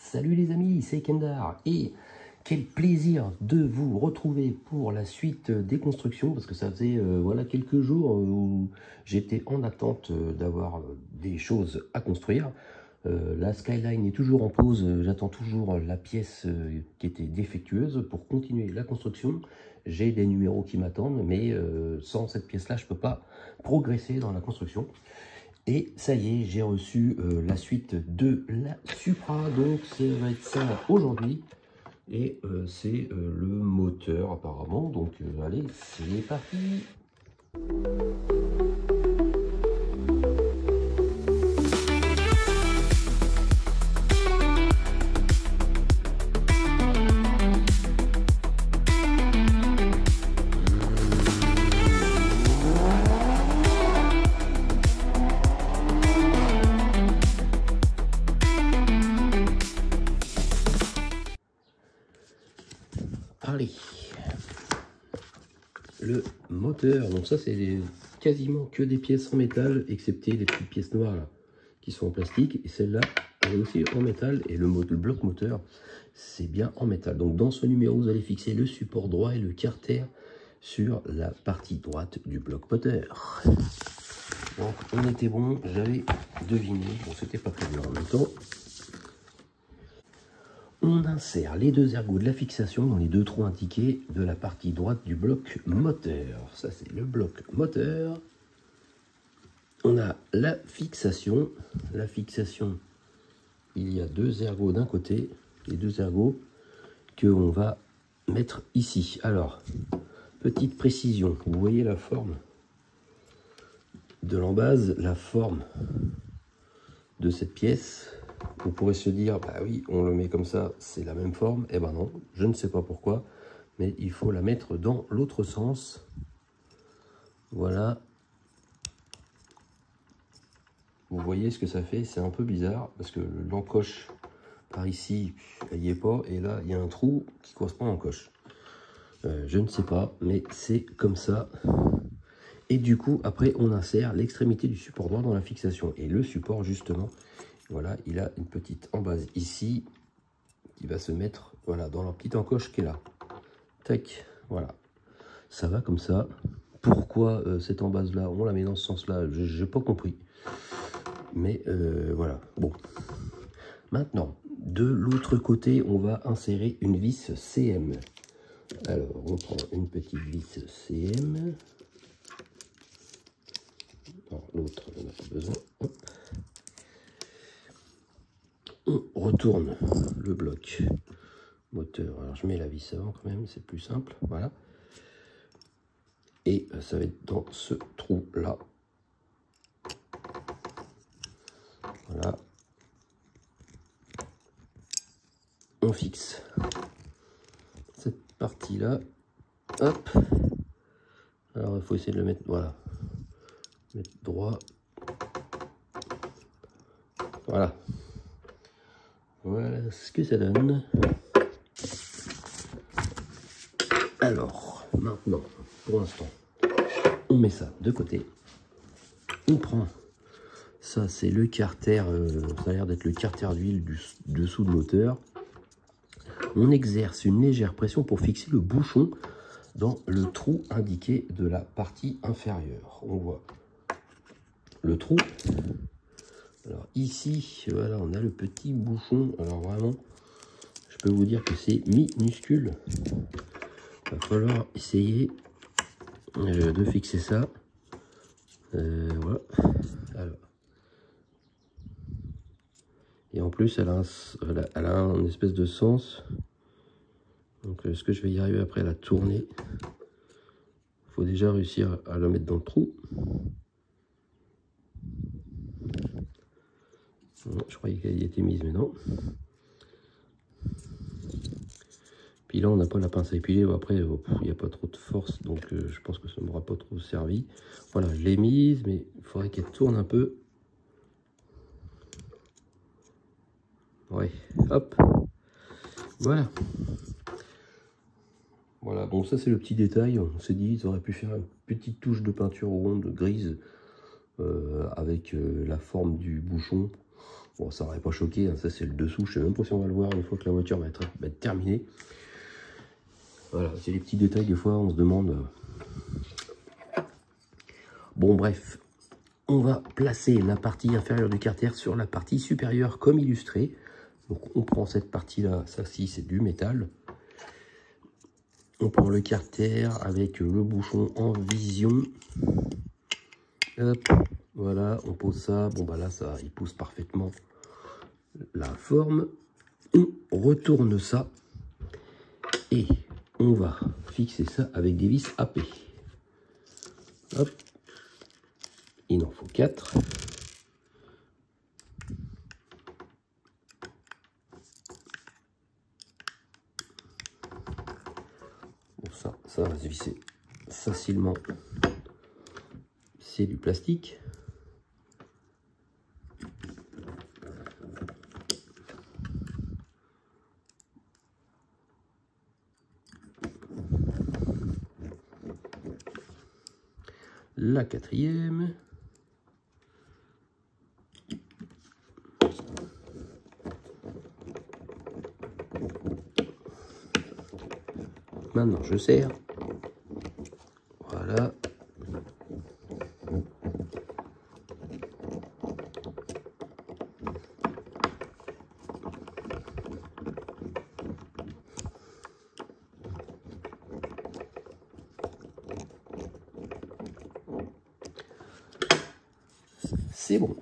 Salut les amis, c'est Kendar et quel plaisir de vous retrouver pour la suite des constructions parce que ça faisait voilà quelques jours où j'étais en attente d'avoir des choses à construire. La skyline est toujours en pause, j'attends toujours la pièce qui était défectueuse pour continuer la construction. J'ai des numéros qui m'attendent, mais sans cette pièce-là, je ne peux pas progresser dans la construction. Et ça y est, j'ai reçu la suite de la Supra, donc ça va être ça aujourd'hui. Et c'est le moteur apparemment, donc allez, c'est parti. Allez, le moteur, donc ça c'est quasiment que des pièces en métal, excepté les petites pièces noires là, qui sont en plastique, et celle-là elle est aussi en métal, et le bloc moteur c'est bien en métal. Donc dans ce numéro vous allez fixer le support droit et le carter sur la partie droite du bloc moteur. Donc on était bon, j'avais deviné, bon c'était pas prévu en même temps. On insère les deux ergots de la fixation dans les deux trous indiqués de la partie droite du bloc moteur. Ça, c'est le bloc moteur. On a la fixation. La fixation, il y a deux ergots d'un côté. Les deux ergots qu'on va mettre ici. Alors, petite précision. Vous voyez la forme de l'embase, la forme de cette pièce. On pourrait se dire, bah oui, on le met comme ça, c'est la même forme. Eh ben non, je ne sais pas pourquoi, mais il faut la mettre dans l'autre sens. Voilà. Vous voyez ce que ça fait, c'est un peu bizarre, parce que l'encoche par ici, elle n'y est pas, et là, il y a un trou qui correspond à l'encoche. Je ne sais pas, mais c'est comme ça. Et du coup, après, on insère l'extrémité du support droit dans la fixation. Et le support, justement, voilà, il a une petite embase ici qui va se mettre voilà, dans la petite encoche qui est là. Tac, voilà. Ça va comme ça. Pourquoi cette embase-là, on la met dans ce sens-là, je n'ai pas compris. Mais voilà, bon. Maintenant, de l'autre côté, on va insérer une vis CM. Alors, on prend une petite vis CM. L'autre, on n'a pas besoin. Hop. On retourne le bloc moteur. Alors je mets la vis avant quand même, c'est plus simple. Voilà. Et ça va être dans ce trou là. Voilà. On fixe cette partie là. Hop. Alors il faut essayer de le mettre. Voilà. Mettre droit. Voilà. Voilà ce que ça donne. Alors, maintenant, pour l'instant, on met ça de côté. On prend, ça c'est le carter, ça a l'air d'être le carter d'huile du dessous de moteur. On exerce une légère pression pour fixer le bouchon dans le trou indiqué de la partie inférieure. On voit le trou. Alors ici, voilà, on a le petit bouchon. Alors vraiment, je peux vous dire que c'est minuscule. Il va falloir essayer de fixer ça. Voilà. Alors. Et en plus, elle a un espèce de sens. Donc, est-ce que je vais y arriver après à la tourner? Il faut déjà réussir à la mettre dans le trou. Je croyais qu'elle y était mise, mais non. Puis là, on n'a pas la pince à épiler. Après, il n'y a pas trop de force, donc je pense que ça ne m'aura pas trop servi. Voilà, je l'ai mise, mais il faudrait qu'elle tourne un peu. Ouais, hop. Voilà. Voilà, bon, ça c'est le petit détail. On s'est dit, ils auraient pu faire une petite touche de peinture ronde grise avec la forme du bouchon. Bon, ça n'aurait pas choqué, hein. Ça c'est le dessous, je sais même pas si on va le voir une fois que la voiture va être terminée. Voilà, c'est les petits détails, des fois on se demande. Bon bref, on va placer la partie inférieure du carter sur la partie supérieure comme illustré. Donc on prend cette partie-là, ça ci c'est du métal. On prend le carter avec le bouchon en vision. Hop, voilà, on pose ça. Bon bah là, ça, il pose parfaitement la forme. On retourne ça et on va fixer ça avec des vis AP. Hop, il en faut 4. Bon, ça va se visser facilement. C'est du plastique. La 4e. Maintenant, je serre. Voilà. C'est bon.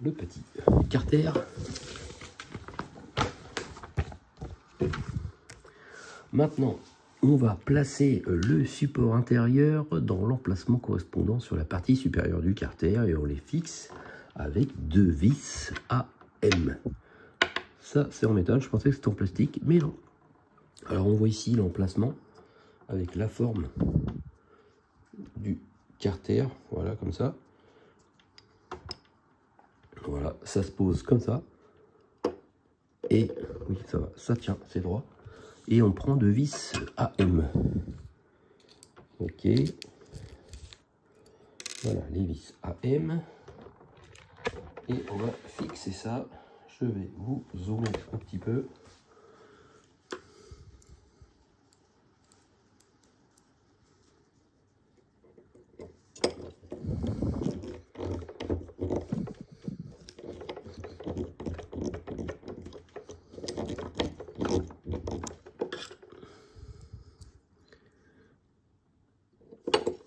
Le petit carter. Maintenant, on va placer le support intérieur dans l'emplacement correspondant sur la partie supérieure du carter et on les fixe avec 2 vis AM. Ça, c'est en métal. Je pensais que c'était en plastique, mais non. Alors, on voit ici l'emplacement avec la forme du carter. Voilà, comme ça. Voilà, ça se pose comme ça. Et oui, ça va, ça tient, c'est droit. Et on prend 2 vis AM. Ok. Voilà, les vis AM. Et on va fixer ça. Je vais vous zoomer un petit peu.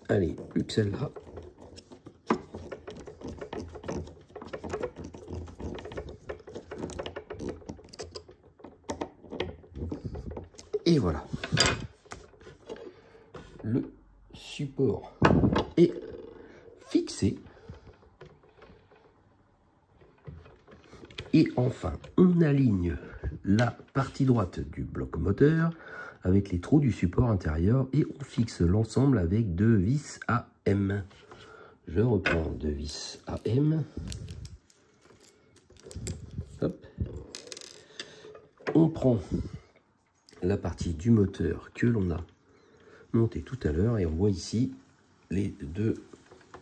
Allez, plus que celle-là. Et voilà. Le support est fixé. Et enfin, on aligne la partie droite du bloc moteur avec les trous du support intérieur et on fixe l'ensemble avec 2 vis AM. Je reprends 2 vis AM. Hop. On prend la partie du moteur que l'on a monté tout à l'heure et on voit ici les 2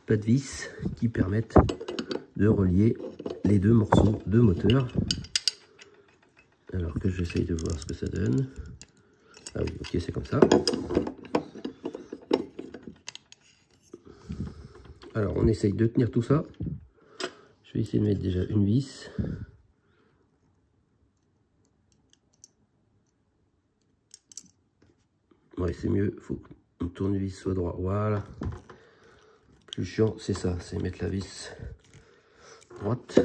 pas de vis qui permettent de relier les 2 morceaux de moteur. Alors que j'essaye de voir ce que ça donne. Ah oui, ok, c'est comme ça. Alors, on essaye de tenir tout ça. Je vais essayer de mettre déjà une vis. Ouais, c'est mieux. Faut que le tournevis soit droit. Voilà. Plus chiant, c'est ça. C'est mettre la vis droite.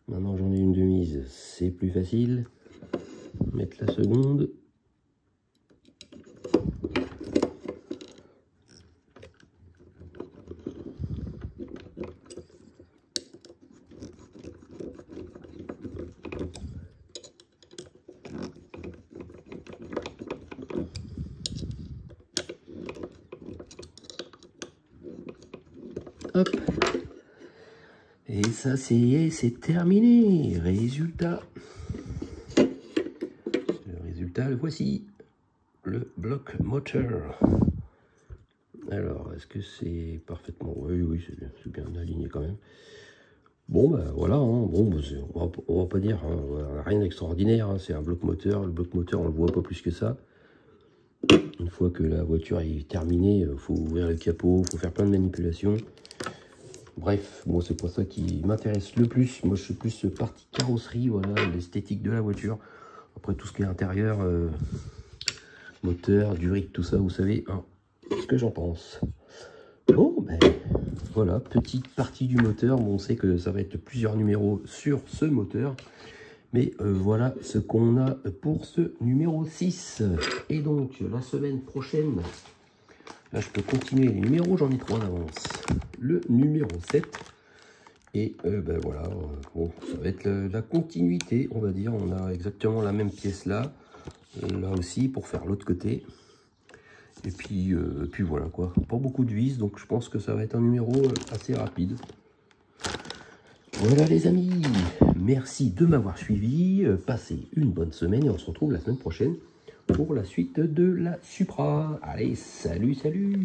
Maintenant, j'en ai une de mise. C'est plus facile. Mettre la seconde. Hop. Et ça, c'est terminé. Résultat. Le résultat, le voici. Le bloc moteur. Alors, est-ce que c'est parfaitement... Oui, c'est bien aligné quand même. Bon, ben voilà, hein. Bon, bah, on va pas dire, hein, rien d'extraordinaire, hein. C'est un bloc moteur. Le bloc moteur, on le voit pas plus que ça. Une fois que la voiture est terminée, il faut ouvrir le capot, il faut faire plein de manipulations. Bref, bon, c'est pas ça qui m'intéresse le plus. Moi, je suis plus partie carrosserie, voilà, l'esthétique de la voiture. Après, tout ce qui est intérieur, moteur, durite, tout ça, vous savez, hein, ce que j'en pense. Bon, ben voilà, petite partie du moteur. Bon, on sait que ça va être plusieurs numéros sur ce moteur. Mais voilà ce qu'on a pour ce numéro 6. Et donc, la semaine prochaine, là, je peux continuer les numéros, j'en ai 3 d'avance. Le numéro 7. Et ben voilà, bon, ça va être la continuité, on va dire. On a exactement la même pièce là. Là aussi, pour faire l'autre côté. Et puis voilà quoi. Pas beaucoup de vis, donc je pense que ça va être un numéro assez rapide. Voilà les amis, merci de m'avoir suivi. Passez une bonne semaine et on se retrouve la semaine prochaine pour la suite de la Supra. Allez, salut, salut!